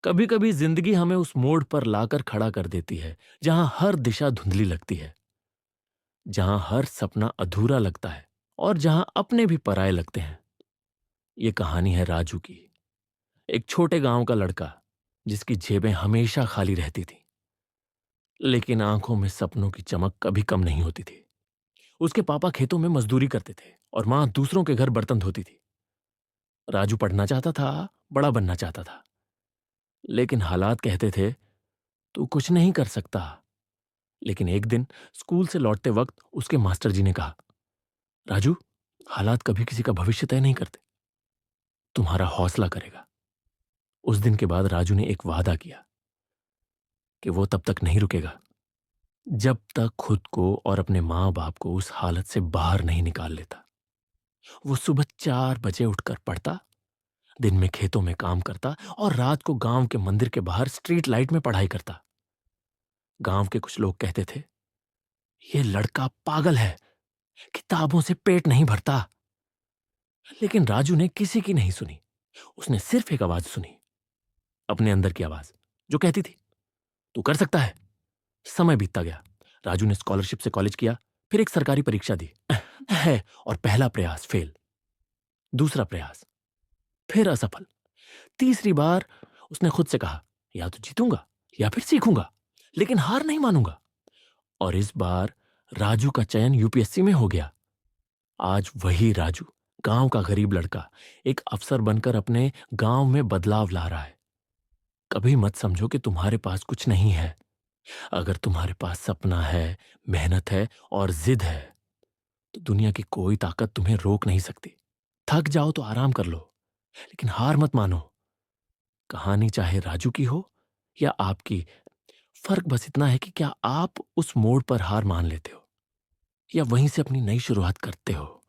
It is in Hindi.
कभी कभी जिंदगी हमें उस मोड़ पर लाकर खड़ा कर देती है जहां हर दिशा धुंधली लगती है, जहां हर सपना अधूरा लगता है और जहां अपने भी पराये लगते हैं। ये कहानी है राजू की, एक छोटे गांव का लड़का जिसकी जेबें हमेशा खाली रहती थी, लेकिन आंखों में सपनों की चमक कभी कम नहीं होती थी। उसके पापा खेतों में मजदूरी करते थे और मां दूसरों के घर बर्तन धोती थी। राजू पढ़ना चाहता था, बड़ा बनना चाहता था, लेकिन हालात कहते थे तू कुछ नहीं कर सकता। लेकिन एक दिन स्कूल से लौटते वक्त उसके मास्टर जी ने कहा, राजू, हालात कभी किसी का भविष्य तय नहीं करते, तुम्हारा हौसला करेगा। उस दिन के बाद राजू ने एक वादा किया कि वो तब तक नहीं रुकेगा जब तक खुद को और अपने मां बाप को उस हालत से बाहर नहीं निकाल लेता। वो सुबह 4 बजे उठकर पढ़ता, दिन में खेतों में काम करता और रात को गांव के मंदिर के बाहर स्ट्रीट लाइट में पढ़ाई करता। गांव के कुछ लोग कहते थे, ये लड़का पागल है, किताबों से पेट नहीं भरता। लेकिन राजू ने किसी की नहीं सुनी। उसने सिर्फ एक आवाज सुनी, अपने अंदर की आवाज, जो कहती थी तू कर सकता है। समय बीतता गया। राजू ने स्कॉलरशिप से कॉलेज किया, फिर एक सरकारी परीक्षा दी है, और पहला प्रयास फेल, दूसरा प्रयास फिर असफल, तीसरी बार उसने खुद से कहा, या तो जीतूंगा या फिर सीखूंगा, लेकिन हार नहीं मानूंगा। और इस बार राजू का चयन यूपीएससी में हो गया। आज वही राजू, गांव का गरीब लड़का, एक अफसर बनकर अपने गांव में बदलाव ला रहा है। कभी मत समझो कि तुम्हारे पास कुछ नहीं है। अगर तुम्हारे पास सपना है, मेहनत है और जिद है, तो दुनिया की कोई ताकत तुम्हें रोक नहीं सकती। थक जाओ तो आराम कर लो, लेकिन हार मत मानो। कहानी चाहे राजू की हो या आपकी, फर्क बस इतना है कि क्या आप उस मोड़ पर हार मान लेते हो या वहीं से अपनी नई शुरुआत करते हो।